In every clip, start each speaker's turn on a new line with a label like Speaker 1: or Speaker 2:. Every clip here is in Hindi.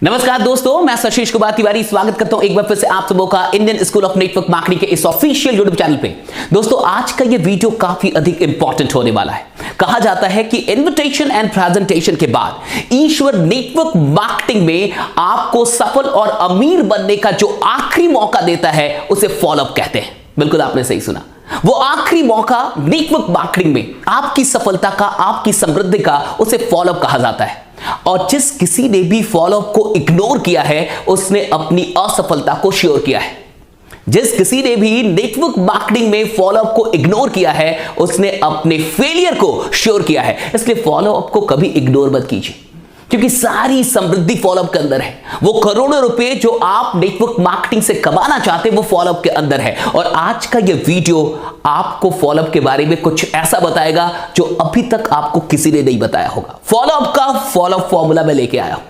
Speaker 1: नमस्कार दोस्तों, मैं आशीष कुमार तिवारी स्वागत करता हूं एक बार फिर से आप सबों का Indian school of network marketing के इस ऑफिशियल यूट्यूब चैनल पे। दोस्तों, आज का ये वीडियो काफी अधिक इंपॉर्टेंट होने वाला है। कहा जाता है कि इन्विटेशन एंड प्रेजेंटेशन के बाद ईश्वर नेटवर्क मार्केटिंग में आपको सफल और अमीर बनने का जो आखिरी मौका देता है उसे फॉलोअप कहते हैं। बिल्कुल आपने सही सुना, वो आखिरी मौका नेटवर्क मार्केटिंग में आपकी सफलता का, आपकी समृद्धि का, उसे फॉलोअप कहा जाता है। और जिस किसी ने भी फॉलोअप को इग्नोर किया है उसने अपनी असफलता को श्योर किया है। जिस किसी ने भी नेटवर्क मार्केटिंग में फॉलोअप को इग्नोर किया है उसने अपने फेलियर को श्योर किया है। इसलिए फॉलोअप को कभी इग्नोर मत कीजिए, क्योंकि सारी समृद्धि फॉलोअप के अंदर है। वो करोड़ों रुपए जो आप नेटवर्क मार्केटिंग से कमाना चाहते हैं वो फॉलोअप के अंदर है। और आज का ये वीडियो आपको फॉलोअप के बारे में कुछ ऐसा बताएगा जो अभी तक आपको किसी ने नहीं बताया होगा। फॉलोअप का फॉलोअप फॉर्मूला मैं लेके आया हूं।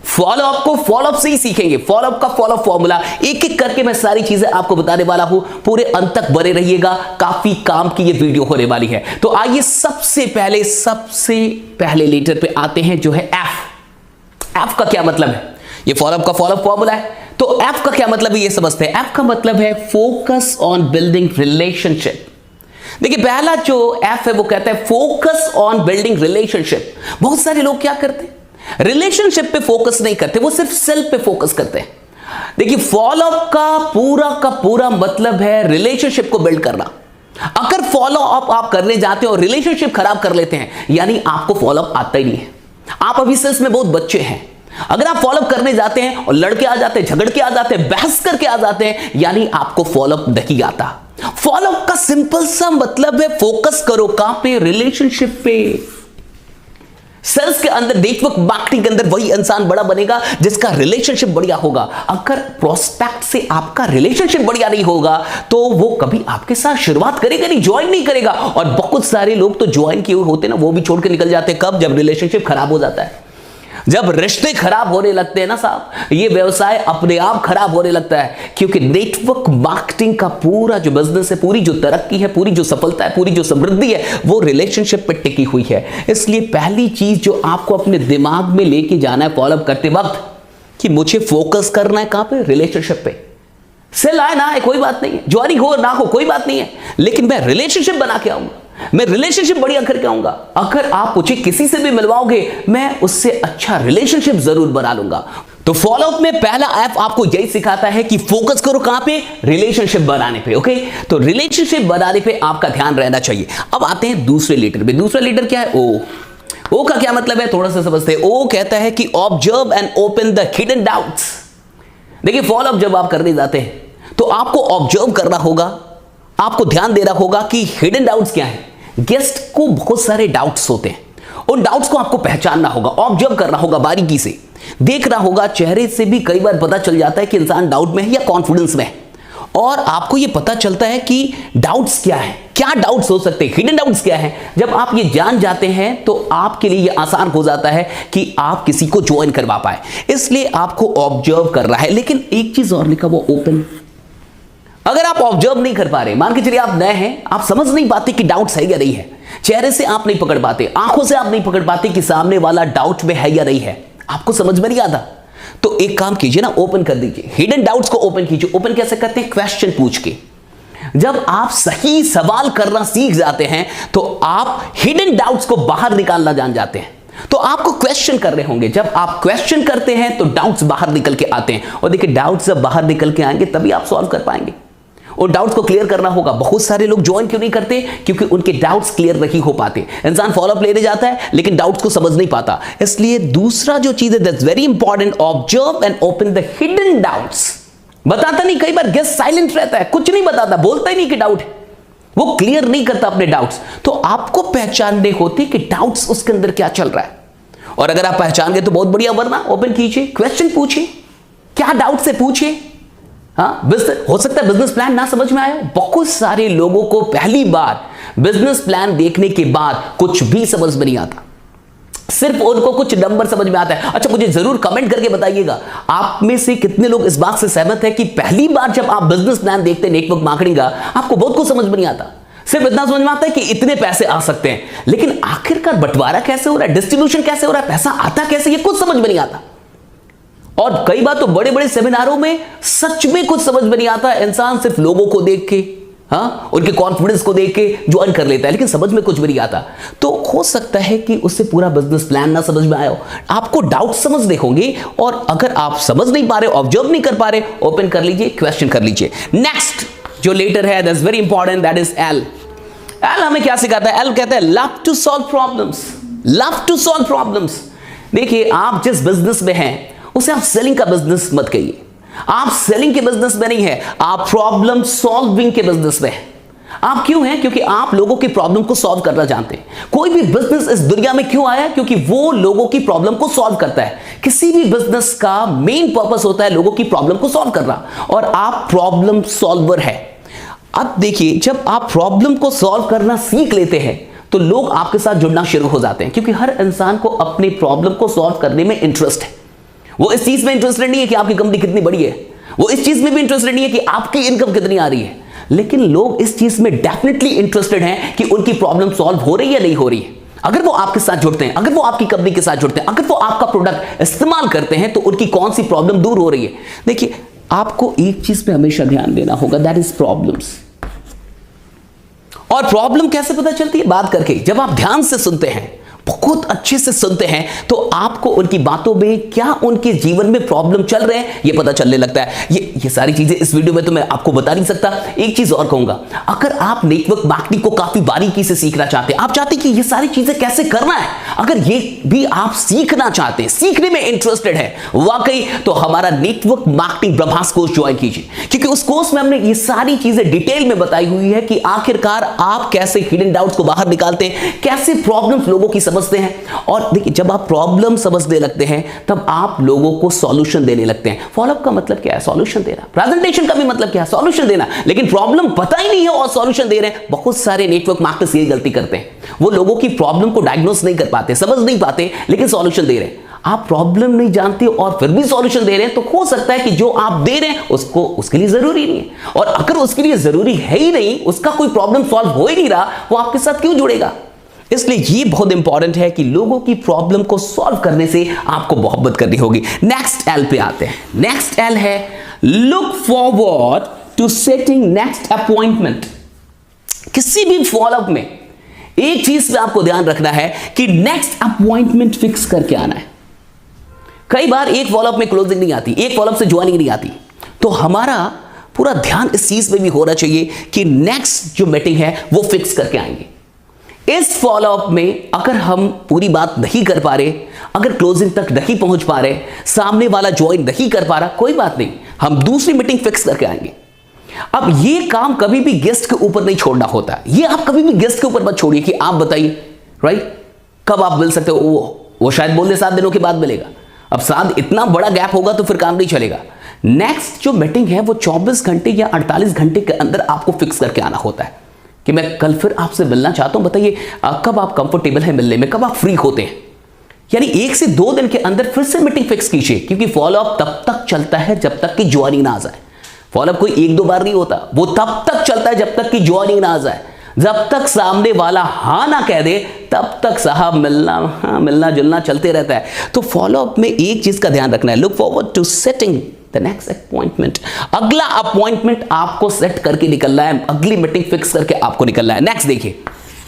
Speaker 1: फॉलोअप को फॉलोअप से ही सीखेंगे। फॉलोअप का फॉलोअप फॉर्मूला एक एक करके मैं सारी चीजें आपको बताने वाला हूं। पूरे अंत तक बने रहिएगा, काफी काम की ये वीडियो होने वाली है। तो आइए सबसे पहले लेटर पे आते हैं, जो है एफ। एफ का क्या मतलब है? ये फॉलोअप का फॉलोअप फॉर्मूला है। तो एफ का क्या मतलब है ये समझते हैं। एफ का मतलब है फोकस ऑन बिल्डिंग रिलेशनशिप। देखिए, पहला जो एफ है वो कहता है फोकस ऑन बिल्डिंग रिलेशनशिप। बहुत सारे लोग क्या करते हैं, रिलेशनशिप पे फोकस नहीं करते, वो सिर्फ सेल्फ पे फोकस करते हैं। देखिए, फॉलोअप का पूरा मतलब है रिलेशनशिप को बिल्ड करना। अगर फॉलो अप आप करने जाते हो और रिलेशनशिप खराब कर लेते हैं, यानी आपको फॉलोअप आता ही नहीं है। आप अभी सेल्स में बहुत बच्चे हैं। अगर आप फॉलोअप करने जाते हैं और लड़के आ जाते हैं, झगड़ के आ जाते हैं, बहस करके आ जाते हैं, यानी आपको फॉलोअप नहीं आता। फॉलोअप का सिंपल सा मतलब है फोकस करो कहां पे? रिलेशनशिप पे। सेल्स के अंदर, नेटवर्क मार्केटिंग के अंदर वही इंसान बड़ा बनेगा जिसका रिलेशनशिप बढ़िया होगा। अगर प्रोस्पेक्ट से आपका रिलेशनशिप बढ़िया नहीं होगा तो वो कभी आपके साथ शुरुआत करेगा नहीं, ज्वाइन नहीं करेगा। और बहुत सारे लोग तो ज्वाइन किए हुए होते ना, वो भी छोड़ के निकल जाते हैं। कब? जब रिलेशनशिप खराब हो जाता है, जब रिश्ते खराब होने लगते हैं ना साहब, ये व्यवसाय अपने आप खराब होने लगता है। क्योंकि नेटवर्क मार्केटिंग का पूरा जो बिजनेस है, पूरी जो तरक्की है, पूरी जो सफलता है, पूरी जो समृद्धि है, वो रिलेशनशिप पे टिकी हुई है। इसलिए पहली चीज जो आपको अपने दिमाग में लेके जाना है फॉलोअप करते वक्त, कि मुझे फोकस करना है कहां पे? रिलेशनशिप पे। सेल आए ना आए कोई बात नहीं है, ज्वाइनिंग हो ना हो कोई बात नहीं है, लेकिन मैं रिलेशनशिप बना के आऊंगा, मैं रिलेशनशिप बढ़िया करके आऊंगा। अगर आप मुझे किसी से भी मिलवाओगे, मैं उससे अच्छा रिलेशनशिप जरूर बना लूंगा। तो फॉलोअप में पहला ऐप आपको यही सिखाता है कि फोकस करो कहां पे? रिलेशनशिप बनाने पे। ओके, तो रिलेशनशिप बनाने पे आपका ध्यान रहना चाहिए। अब आते हैं दूसरे लेटर पे। दूसरा लेटर क्या है? ओ। ओ का क्या मतलब है थोड़ा सा समझते हैं। ओ कहता है कि observe and open the hidden doubts. देखिए, फॉलोअप जब आप करने जाते हैं तो आपको ऑब्जर्व करना होगा, आपको ध्यान देना होगा कि हिडन डाउट्स क्या है। गेस्ट को बहुत सारे डाउट्स होते हैं, उन डाउट्स को आपको पहचानना होगा, ऑब्जर्व करना होगा, बारीकी से देखना होगा। चेहरे से भी कई बार पता चल जाता है कि इंसान डाउट में है या कॉन्फिडेंस में है। और आपको यह पता चलता है कि डाउट्स क्या है, क्या डाउट्स हो सकते हैं, हिडन डाउट्स क्या है। जब आप ये जान जाते हैं तो आपके लिए यह आसान हो जाता है कि आप किसी को ज्वाइन करवा पाए। इसलिए आपको ऑब्जर्व कर रहा है। लेकिन एक चीज और लिखा, वो ओपन। अगर आप ऑब्जर्व नहीं कर पा रहे, मान के चलिए आप नए हैं, आप समझ नहीं पाते कि डाउट है या नहीं है, चेहरे से आप नहीं पकड़ पाते, आंखों से आप नहीं पकड़ पाते कि सामने वाला डाउट में है या नहीं है, आपको समझ में नहीं आता, तो एक काम कीजिए ना, ओपन कर दीजिए। हिडन डाउट्स को ओपन कीजिए। ओपन कैसे करते हैं? क्वेश्चन पूछ के। जब आप सही सवाल करना सीख जाते हैं तो आप हिडन डाउट्स को बाहर निकालना जान जाते हैं। तो आपको क्वेश्चन कर रहे होंगे, जब आप क्वेश्चन करते हैं तो डाउट्स बाहर निकल के आते हैं। और देखिए, डाउट्स जब बाहर निकल के आएंगे तभी आप सॉल्व कर पाएंगे। और डाउट्स को क्लियर करना होगा। बहुत सारे लोग ज्वाइन क्यों नहीं करते? क्योंकि उनके डाउट्स क्लियर नहीं हो पाते। इंसान फॉलोअप लेने जाता है लेकिन डाउट्स को समझ नहीं पाता। इसलिए दूसरा जो चीज है, that's very important, observe and open the hidden doubts. बताता नहीं, कई बार गेस्ट साइलेंट रहता है, कुछ नहीं बताता, बोलता ही नहीं कि डाउट है, वो क्लियर नहीं करता अपने डाउट्स। तो आपको पहचानने होते कि डाउट्स उसके अंदर क्या चल रहा है। और अगर आप पहचान गए तो बहुत बढ़िया, वरना ओपन कीजिए, क्वेश्चन पूछिए, क्या डाउट से पूछिए। हाँ, हो सकता है बिजनेस प्लान ना समझ में आया। बहुत सारे लोगों को पहली बार बिजनेस प्लान देखने के बाद कुछ भी समझ में नहीं आता, सिर्फ उनको कुछ नंबर समझ में आता है। अच्छा, मुझे जरूर कमेंट करके बताइएगा, आप में से कितने लोग इस बात से सहमत है कि पहली बार जब आप बिजनेस प्लान देखते हैं नेटवर्क मार्केटिंग का, आपको बहुत कुछ समझ में नहीं आता, सिर्फ इतना समझ में आता है कि इतने पैसे आ सकते हैं, लेकिन आखिरकार बंटवारा कैसे हो रहा है, डिस्ट्रीब्यूशन कैसे हो रहा है, पैसा आता कैसे, ये कुछ समझ में नहीं आता। और कई बार तो बड़े बड़े सेमिनारों में सच में कुछ समझ में नहीं आता, इंसान सिर्फ लोगों को देख के, हाँ, उनके कॉन्फिडेंस को देख के ज्वाइन कर लेता है, लेकिन समझ में कुछ भी नहीं आता। तो हो सकता है कि उससे पूरा बिजनेस प्लान ना समझ में आया हो, आपको डाउट समझ होंगे, और अगर आप समझ नहीं पा रहे, ऑब्जर्व नहीं कर पा रहे, ओपन कर लीजिए, क्वेश्चन कर लीजिए। नेक्स्ट जो लेटर है that's very important, that is L. L हमें क्या सिखाता है? एल कहता है love to solve problems, love to solve problems. देखिए, आप जिस बिजनेस में हैं उसे आप सेलिंग का बिजनेस मत कहिए, आप सेलिंग के बिजनेस में नहीं है, आप प्रॉब्लम सॉल्विंग के बिजनेस में है। आप क्यों हैं? क्योंकि आप लोगों की प्रॉब्लम को सॉल्व करना जानते हैं। कोई भी बिजनेस इस दुनिया में क्यों आया? क्योंकि वो लोगों की प्रॉब्लम को सॉल्व करता है। किसी भी बिजनेस का मेन पर्पस होता है लोगों की प्रॉब्लम को सॉल्व करना, और आप प्रॉब्लम सॉल्वर है। अब देखिए, जब आप प्रॉब्लम को सॉल्व करना सीख लेते हैं तो लोग आपके साथ जुड़ना शुरू हो जाते हैं, क्योंकि हर इंसान को अपनी प्रॉब्लम को सॉल्व करने में इंटरेस्ट है। वो इस चीज में इंटरेस्टेड नहीं है कि आपकी कंपनी कितनी बड़ी है, वो इस चीज में भी इंटरेस्टेड नहीं है कि आपकी इनकम कितनी आ रही है, लेकिन लोग इस चीज में डेफिनेटली इंटरेस्टेड हैं कि उनकी प्रॉब्लम सॉल्व हो रही है नहीं हो रही है। अगर वो आपके साथ जुड़ते हैं, अगर वो आपकी कंपनी के साथ जुड़ते हैं, अगर वो आपका प्रोडक्ट इस्तेमाल करते हैं, तो उनकी कौन सी प्रॉब्लम दूर हो रही है। देखिए, आपको एक चीज पे हमेशा ध्यान देना होगा, दैट इज प्रॉब्लम्स। और प्रॉब्लम कैसे पता चलती है? बात करके। जब आप ध्यान से सुनते हैं, बहुत अच्छे से सुनते हैं, तो आपको उनकी बातों में क्या उनके जीवन में प्रॉब्लम चल रहे हैं ये पता चलने लगता है। ये सारी चीजें इस वीडियो में तो मैं आपको बता नहीं सकता। एक चीज और कहूंगा, अगर आप नेटवर्क मार्केटिंग को काफी बारीकी से सीखना चाहते हैं, आप चाहते हैं कि ये सारी चीजें कैसे करना है, अगर ये भी आप सीखना चाहते हैं, सीखने में इंटरेस्टेड है वाकई, तो हमारा नेटवर्क मार्केटिंग ब्रह्मास्त्र कोर्स ज्वाइन कीजिए, क्योंकि उस कोर्स में हमने ये सारी चीजें डिटेल में बताई हुई है कि आखिरकार आप कैसे हिडन डाउट्स को बाहर निकालते हैं, कैसे प्रॉब्लम्स लोगों की समझते हैं। और देखिए, जब आप प्रॉब्लम समझने लगते हैं तब आप लोगों को सॉल्यूशन देने लगते हैं। फॉलोअप का मतलब क्या है? सॉल्यूशन देना। प्रेजेंटेशन का भी मतलब क्या है? सॉल्यूशन देना। लेकिन प्रॉब्लम पता ही नहीं है और सॉल्यूशन दे रहे हैं। बहुत सारे नेटवर्क मार्केटर्स ये गलती करते हैं, वो लोगों की प्रॉब्लम को डायग्नोस नहीं कर पाते, समझ नहीं पाते, लेकिन सॉल्यूशन दे रहे हैं। आप प्रॉब्लम नहीं जानते और फिर भी सॉल्यूशन दे रहे हैं, तो हो सकता है कि जो आप दे रहे हैं उसको उसके लिए जरूरी नहीं है, और अगर उसके लिए जरूरी है ही नहीं, उसका कोई प्रॉब्लम सॉल्व हो ही नहीं रहा, वो आपके साथ क्यों जुड़ेगा? इसलिए ये बहुत इंपॉर्टेंट है कि लोगों की प्रॉब्लम को सॉल्व करने से आपको मोहब्बत करनी होगी। नेक्स्ट एल पे आते हैं। नेक्स्ट एल है look forward to setting next appointment. किसी भी फॉलोअप में एक चीज पे आपको ध्यान रखना है कि नेक्स्ट अपॉइंटमेंट फिक्स करके आना है। कई बार एक फॉलोअप में क्लोजिंग नहीं आती, एक फॉलोअप से ज्वाइनिंग नहीं आती, तो हमारा पूरा ध्यान इस चीज पे भी होना चाहिए कि नेक्स्ट जो मीटिंग है वो फिक्स करके आएंगे। इस फॉलोअप में अगर हम पूरी बात नहीं कर पा रहे, अगर क्लोजिंग तक नहीं पहुंच पा रहे, सामने वाला ज्वाइन नहीं कर पा रहा, कोई बात नहीं, हम दूसरी मीटिंग फिक्स करके आएंगे। अब ये काम कभी भी गेस्ट के ऊपर नहीं छोड़ना होता, ये आप कभी भी गेस्ट के ऊपर मत छोड़िए कि आप बताइए, राइट, कब आप मिल सकते हो। वो शायद बोल दे 7 दिनों के बाद मिलेगा। अब 7 इतना बड़ा गैप होगा तो फिर काम नहीं चलेगा। नेक्स्ट जो मीटिंग है वो 24 घंटे या 48 घंटे के अंदर आपको फिक्स करके आना होता है कि मैं कल फिर आपसे मिलना चाहता हूं, बताइए कब आप कंफर्टेबल हैं मिलने में, कब आप फ्री होते हैं। यानी 1 से 2 दिन के अंदर फिर से मीटिंग फिक्स कीजिए, क्योंकि फॉलोअप तब तक चलता है जब तक कि ज्वाइनिंग ना आ जाए। फॉलोअप कोई 1-2 बार नहीं होता, वो तब तक चलता है जब तक कि ज्वाइनिंग ना आ जाए। जब तक सामने वाला हाँ ना कह दे तब तक साहब मिलना जुलना चलते रहता है। तो फॉलोअप में एक चीज का ध्यान रखना है, look forward to setting the next appointment. अगला अपॉइंटमेंट आपको सेट करके निकलना है, अगली मीटिंग फिक्स करके आपको निकलना है। नेक्स्ट देखिए,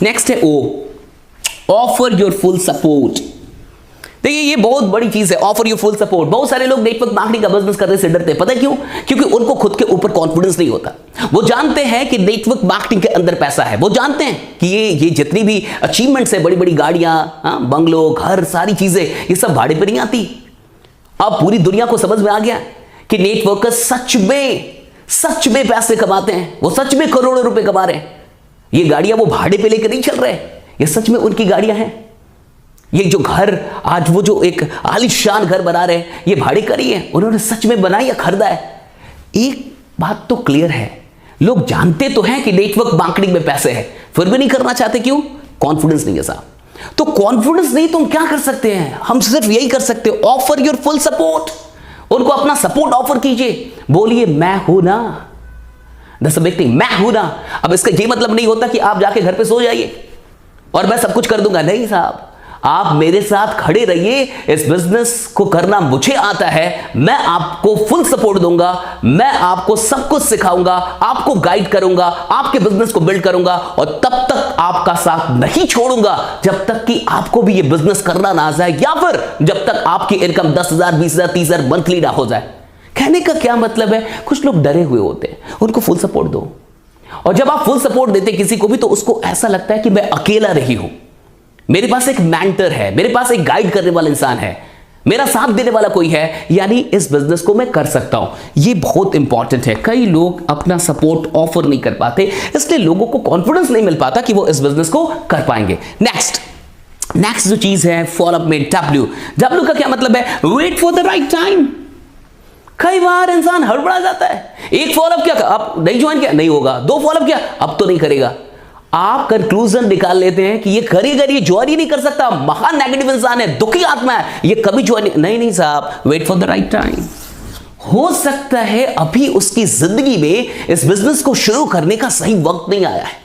Speaker 1: नेक्स्ट है ओ, ऑफर योर फुल सपोर्ट। देखिए ये बहुत बड़ी चीज है, ऑफर योर फुल सपोर्ट। बहुत सारे लोग नेटवर्क मार्केटिंग का बिजनेस करने से डरते हैं, पता है क्यों? क्योंकि उनको खुद के ऊपर कॉन्फिडेंस नहीं होता। वो जानते हैं कि नेटवर्क मार्केटिंग के अंदर पैसा है, वो जानते हैं कि ये जितनी भी अचीवमेंट्स है, बड़ी बड़ी गाड़ियां, बंगलो, घर, सारी चीजें ये सब भाड़े पे नहीं आती। अब पूरी दुनिया को समझ में आ गया कि नेटवर्कर सच में पैसे कमाते हैं, वो सच में करोड़ों रुपए कमा रहे हैं। ये गाड़ियां वो भाड़े पे लेकर नहीं चल रहे, ये सच में उनकी गाड़ियां हैं। ये जो घर आज वो जो एक आलीशान घर बना रहे हैं, ये भाड़े का नहीं है, उन्होंने सच में बनाया या खरीदा है। एक बात तो क्लियर है, लोग जानते तो हैं कि नेटवर्क मार्केटिंग में पैसे हैं, फिर भी नहीं करना चाहते। क्यों? कॉन्फिडेंस नहीं है साहब। तो कॉन्फिडेंस नहीं तो हम क्या कर सकते हैं? हम सिर्फ यही कर सकते हो, ऑफर योर फुल सपोर्ट। उनको अपना सपोर्ट ऑफर कीजिए, बोलिए मैं हूं ना, दैट्स अ बिग थिंग, मैं हूं ना। अब इसका ये मतलब नहीं होता कि आप जाके घर पे सो जाइए और मैं सब कुछ कर दूंगा, नहीं साहब। आप मेरे साथ खड़े रहिए, इस बिजनेस को करना मुझे आता है, मैं आपको फुल सपोर्ट दूंगा, मैं आपको सब कुछ सिखाऊंगा, आपको गाइड करूंगा, आपके बिजनेस को बिल्ड करूंगा और तब तक आपका साथ नहीं छोड़ूंगा जब तक कि आपको भी ये बिजनेस करना ना आ जाए या फिर जब तक आपकी इनकम 10,000, 20,000, 30,000 मंथली ना हो जाए। कहने का क्या मतलब है, कुछ लोग डरे हुए होते हैं, उनको फुल सपोर्ट दो। और जब आप फुल सपोर्ट देते किसी को भी तो उसको ऐसा लगता है कि मैं अकेला नहीं हूं, मेरे पास एक मेंटर है, मेरे पास एक गाइड करने वाला इंसान है, मेरा साथ देने वाला कोई है, यानी इस बिजनेस को मैं कर सकता हूं। ये बहुत इंपॉर्टेंट है। कई लोग अपना सपोर्ट ऑफर नहीं कर पाते, इसलिए लोगों को कॉन्फिडेंस नहीं मिल पाता कि वो इस बिजनेस को कर पाएंगे। नेक्स्ट जो चीज है फॉलोअप में डब्ल्यू का क्या मतलब है, wait for the right time. कई बार इंसान हड़बड़ा जाता है, एक फॉलोअप क्या, अब नहीं ज्वाइन किया नहीं होगा, 2 फॉलोअप किया अब तो नहीं करेगा। आप कंक्लूजन निकाल लेते हैं कि ये करेगा, ये ज्वाइन ही नहीं कर सकता, महान नेगेटिव इंसान है, दुखी आत्मा है, ये कभी ज्वाइन नहीं साहब, wait for the right time. हो सकता है अभी उसकी जिंदगी में इस बिजनेस को शुरू करने का सही वक्त नहीं आया है।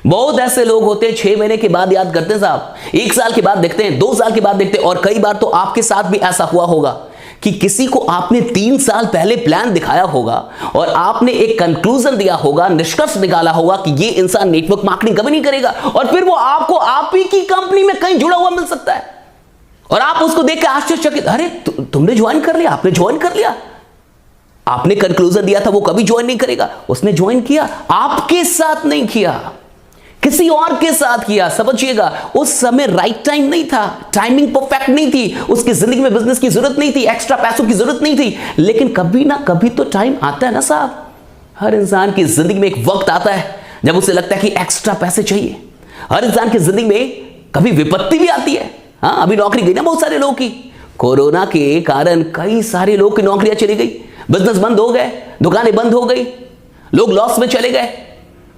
Speaker 1: बहुत ऐसे लोग होते हैं 6 महीने के बाद याद करते हैं साहब, 1 साल के बाद देखते हैं, 2 साल के बाद देखते हैं, और कई बार तो आपके साथ भी ऐसा हुआ होगा कि किसी को आपने 3 साल पहले प्लान दिखाया होगा और आपने एक कंक्लूजन दिया होगा, निष्कर्ष निकाला होगा कि ये इंसान नेटवर्क मार्केटिंग कभी नहीं करेगा, और फिर वो आपको आप ही की कंपनी में कहीं जुड़ा हुआ मिल सकता है और आप उसको देख के आश्चर्यचकित, अरे तुमने ज्वाइन कर लिया, आपने ज्वाइन कर लिया, आपने कंक्लूजन दिया था वो कभी ज्वाइन नहीं करेगा, उसने ज्वाइन किया, आपके साथ नहीं किया, किसी और के साथ किया। समझिएगा, उस समय राइट टाइम नहीं था, टाइमिंग परफेक्ट नहीं थी, उसकी जिंदगी में बिजनेस की जरूरत नहीं थी, एक्स्ट्रा पैसों की जरूरत नहीं थी, लेकिन कभी ना कभी तो टाइम आता है ना साहब। हर इंसान की जिंदगी में एक वक्त आता है जब उसे लगता है कि एक्स्ट्रा पैसे चाहिए। हर इंसान की जिंदगी में कभी विपत्ति भी आती है। हाँ, अभी नौकरी गई ना बहुत सारे लोगों की, कोरोना के कारण कई सारे लोग की नौकरियां चली गई, बिजनेस बंद हो गए, दुकानें बंद हो गई, लोग लॉस में चले गए।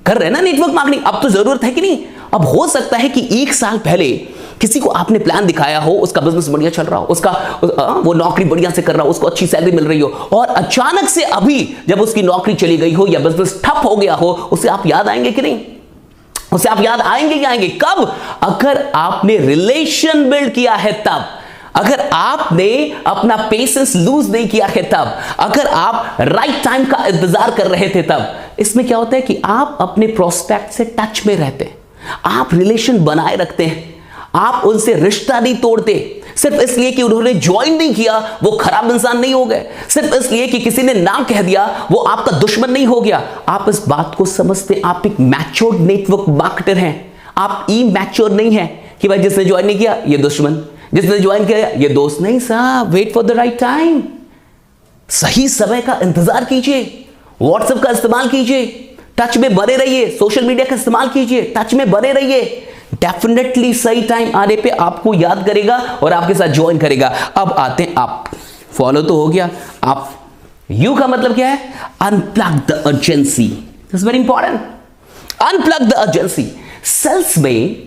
Speaker 1: कर रहे ना नेटवर्क मार्केटिंग, अब तो जरूरत है कि नहीं। अब हो सकता है कि 1 साल पहले किसी को आपने प्लान दिखाया हो, उसका बिजनेस बढ़िया चल रहा हो, उसका वो नौकरी बढ़िया से कर रहा हो, उसको अच्छी सैलरी मिल रही हो, और अचानक से अभी जब उसकी नौकरी चली गई हो या बिजनेस ठप हो गया हो, उसे आप याद आएंगे कि नहीं? उसे आप याद आएंगे कि आएंगे कब? अगर आपने रिलेशन बिल्ड किया है तब, अगर आपने अपना पेशेंस लूज नहीं किया है तब, अगर आप राइट टाइम का इंतजार कर रहे थे तब। इसमें क्या होता है कि आप अपने प्रोस्पेक्ट से टच में रहते हैं, आप रिलेशन बनाए रखते हैं, आप उनसे रिश्ता नहीं तोड़ते। सिर्फ इसलिए कि उन्होंने ज्वाइन नहीं किया वो खराब इंसान नहीं हो गए, सिर्फ इसलिए कि किसी ने ना कह दिया वो आपका दुश्मन नहीं हो गया। आप इस बात को समझते, आप एक मैच्योर्ड नेटवर्क मार्केटर हैं, आप इमैच्योर नहीं है कि भाई जिसने ज्वाइन नहीं किया ये दुश्मन, जिसने ज्वाइन किया ये दोस्त। नहीं साहब, wait for the right time. सही समय का इंतजार कीजिए, व्हाट्सएप का इस्तेमाल कीजिए, टच में बने रहिए, सोशल मीडिया का इस्तेमाल कीजिए, टच में बने रहिए। डेफिनेटली सही टाइम आने पे आपको याद करेगा और आपके साथ ज्वाइन करेगा। अब आते हैं आप, फॉलो तो हो गया आप, यू का मतलब क्या है? Unplug the urgency, this is very important. Unplug the urgency. Sales में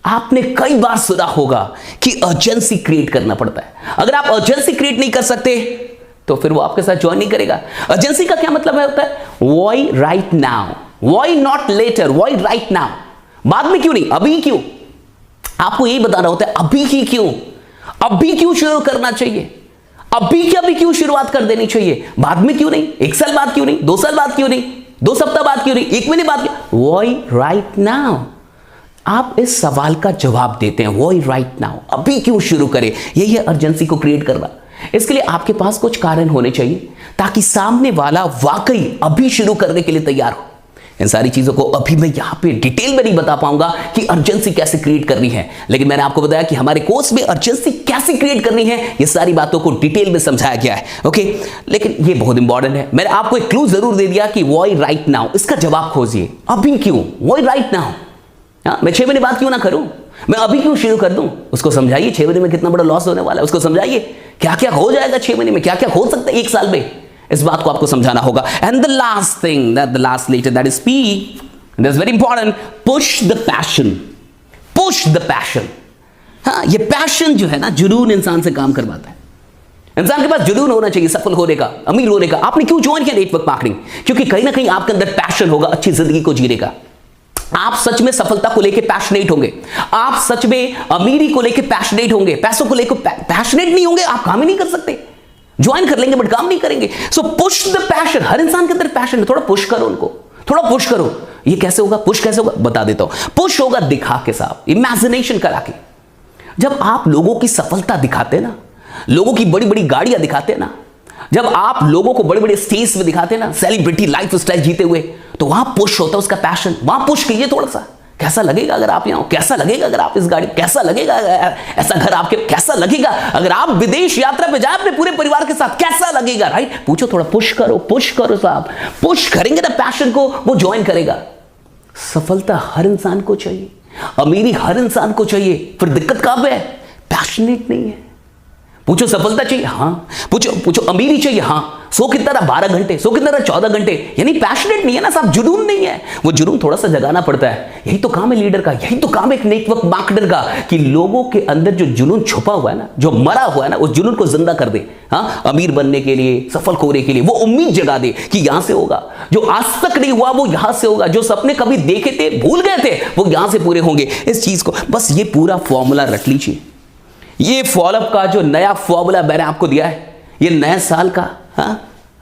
Speaker 1: आपने कई बार सुना होगा कि अर्जेंसी क्रिएट करना पड़ता है। अगर आप अर्जेंसी क्रिएट नहीं कर सकते तो फिर वो आपके साथ ज्वाइन नहीं करेगा। अर्जेंसी का क्या मतलब है? होता है why right now, why not later, why right now. बाद में क्यों नहीं, अभी क्यों? आपको यही बताना होता है, अभी ही क्यों, अभी क्यों शुरू करना चाहिए, अभी क्या, अभी क्यों शुरुआत कर देनी चाहिए, बाद में क्यों नहीं, 1 साल बाद क्यों नहीं, 2 साल बाद क्यों नहीं, 2 सप्ताह बाद क्यों नहीं, 1 महीने बाद क्यों? Why right now. आप इस सवाल का जवाब देते हैं, व्हाई राइट नाउ, अभी क्यों शुरू करें। यही है अर्जेंसी को क्रिएट करना। इसके लिए आपके पास कुछ कारण होने चाहिए ताकि सामने वाला वाकई अभी शुरू करने के लिए तैयार हो। इन सारी चीजों को अभी मैं यहां पे डिटेल में नहीं बता पाऊंगा कि अर्जेंसी कैसे क्रिएट करनी है, लेकिन मैंने आपको बताया कि हमारे कोर्स में अर्जेंसी कैसे क्रिएट करनी है, ये सारी बातों को डिटेल में समझाया गया है। ओके, लेकिन ये बहुत इंपॉर्टेंट है। मैंने आपको एक क्लू जरूर दे दिया कि व्हाई राइट नाउ, इसका जवाब खोजिए। अभी क्यों, व्हाई राइट नाउ। मैं 6 महीने बाद क्यों ना करूं, मैं अभी क्यों शुरू कर दूं? उसको समझाइए 6 महीने में कितना बड़ा लॉस होने वाला है, उसको समझाइए क्या क्या हो जाएगा 6 महीने में, क्या क्या हो सकता है 1 साल में। इस बात को आपको समझाना होगा। And the last thing, that the last letter, that is P, that is very important, push the passion, push the passion. हाँ, ये पैशन जो है ना, जुनून इंसान से काम करवाता है। इंसान के पास जुनून होना चाहिए सफल होने का, अमीर होने का। आपने क्यों ज्वाइन किया नेटवर्क मार्केटिंग? क्योंकि कहीं ना कहीं आपके अंदर पैशन होगा अच्छी जिंदगी को जीने का। आप सच में सफलता को लेकर पैशनेट होंगे, आप सच में अमीरी को लेकर पैशनेट होंगे, पैसों को लेकर पैशनेट नहीं होंगे, आप काम ही नहीं कर सकते। ज्वाइन कर लेंगे बट काम नहीं करेंगे। So push the passion. हर इंसान के अंदर पैशन है, थोड़ा पुश करो उनको, थोड़ा पुश करो। ये कैसे होगा? पुश कैसे होगा बता देता हूं। पुश होगा दिखा के साहब, इमेजिनेशन करा के। जब आप लोगों की सफलता दिखाते ना, लोगों की बड़ी बड़ी गाड़ियां दिखाते ना, जब आप लोगों को बड़े बड़े स्टेज में दिखाते ना, सेलिब्रिटी लाइफ स्टाइल जीते हुए, तो वहां पुश होता है उसका पैशन। वहां पुश कीजिए थोड़ा सा। कैसा लगेगा अगर आप यहां हो? कैसा लगेगा अगर आप इस गाड़ी? कैसा लगेगा ऐसा घर आपके? कैसा लगेगा अगर आप विदेश यात्रा पे जाए अपने पूरे परिवार के साथ? कैसा लगेगा? राइट? पूछो, थोड़ा पुश करो साहब। पुश करेंगे ना पैशन को, वो ज्वाइन करेगा। सफलता हर इंसान को चाहिए, अमीरी हर इंसान को चाहिए, फिर दिक्कत कहां पे है? पैशनेट नहीं है। पूछो सफलता चाहिए? हाँ। पूछो अमीरी चाहिए? हाँ। सो कितना रहा? 12 घंटे। सो कितना रहा? 14 घंटे। यानी पैशनेट नहीं है ना साहब, जुनून नहीं है। वो जुनून थोड़ा सा जगाना पड़ता है। यही तो काम है लीडर का, यही तो काम है एक नेटवर्क मार्केटर का, कि लोगों के अंदर जो जुनून छुपा हुआ है ना, जो मरा हुआ है ना, उस जुनून को जिंदा कर दे। हाँ, अमीर बनने के लिए, सफल होने के लिए वो उम्मीद जगा दे कि यहां से होगा, जो आज तक नहीं हुआ वो यहां से होगा, जो सपने कभी देखे थे भूल गए थे वो यहां से पूरे होंगे। इस चीज को बस ये पूरा फॉर्मूला रट लीजिए। ये फॉलोअप का जो नया फॉर्मूला मैंने आपको दिया है, ये नया साल का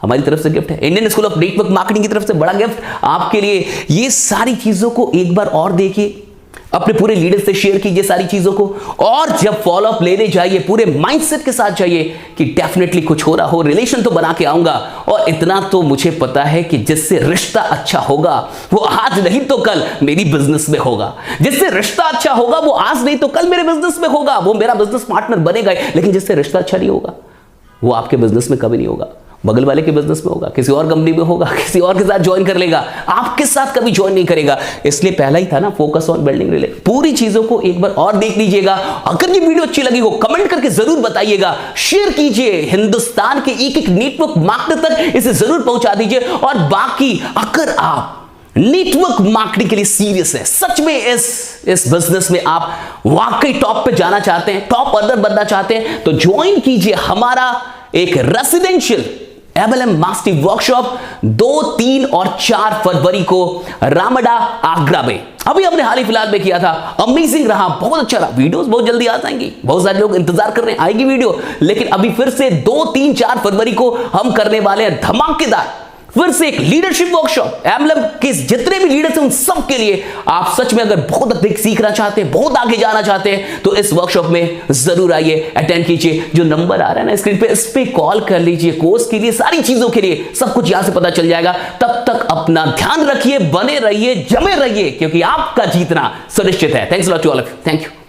Speaker 1: हमारी तरफ से गिफ्ट है, Indian school of network marketing की तरफ से बड़ा गिफ्ट आपके लिए। ये सारी चीजों को एक बार और देखिए, अपने पूरे लीडर से शेयर कीजिए सारी चीजों को, और जब फॉलोअप लेने जाइए पूरे माइंडसेट के साथ जाइए कि डेफिनेटली कुछ हो रहा हो, रिलेशन तो बना के आऊंगा। और इतना तो मुझे पता है कि जिससे रिश्ता अच्छा होगा वो आज नहीं तो कल मेरी बिजनेस में होगा। जिससे रिश्ता अच्छा होगा वो आज नहीं तो कल मेरे बिजनेस में होगा, वो मेरा बिजनेस पार्टनर बनेगा। लेकिन जिससे रिश्ता अच्छा नहीं होगा वो आपके बिजनेस में कभी नहीं होगा, बगल वाले के बिजनेस में होगा, किसी और कंपनी में होगा, किसी और के साथ ज्वाइन कर लेगा, आपके साथ कभी ज्वाइन नहीं करेगा। इसलिए पहला ही था ना, फोकस ऑन बिल्डिंग रिलेशन। पूरी चीजों को एक बार और देख लीजिएगा। अगर ये वीडियो अच्छी लगी हो कमेंट करके जरूर बताइएगा, शेयर कीजिए, हिंदुस्तान के एक एक नेटवर्क मार्केटर तक इसे जरूर पहुंचा दीजिए। और बाकी अगर आप नेटवर्क मार्केटिंग के लिए सीरियस है, सच में इस बिजनेस में आप वाकई टॉप पे जाना चाहते हैं, टॉप अर्नर बनना चाहते हैं, तो ज्वाइन कीजिए हमारा एक रेसिडेंशियल MLM मास्टरी वर्कशॉप 2, 3 और 4 फरवरी को रामडा आगरा में। अभी हमने हाल ही फिलहाल में किया था, अमेजिंग रहा, बहुत अच्छा रहा। वीडियोस बहुत जल्दी आ जाएंगी, बहुत सारे लोग इंतजार कर रहे हैं आएगी वीडियो। लेकिन अभी फिर से 2, 3, 4 फरवरी को हम करने वाले हैं धमाकेदार फिर से एक लीडरशिप वर्कशॉप। MLM के जितने भी लीडर्स हैं उन सब के लिए, आप सच में अगर बहुत अधिक सीखना चाहते हैं, बहुत आगे जाना चाहते हैं, तो इस वर्कशॉप में जरूर आइए, अटेंड कीजिए। जो नंबर आ रहा है ना स्क्रीन पे, इस पे कॉल कर लीजिए। कोर्स के लिए, सारी चीजों के लिए, सब कुछ यहां से पता चल जाएगा। तब तक अपना ध्यान रखिए, बने रहिए, जमे रहिए, क्योंकि आपका जीतना सुनिश्चित है। Thanks a lot to all of you. Thank you.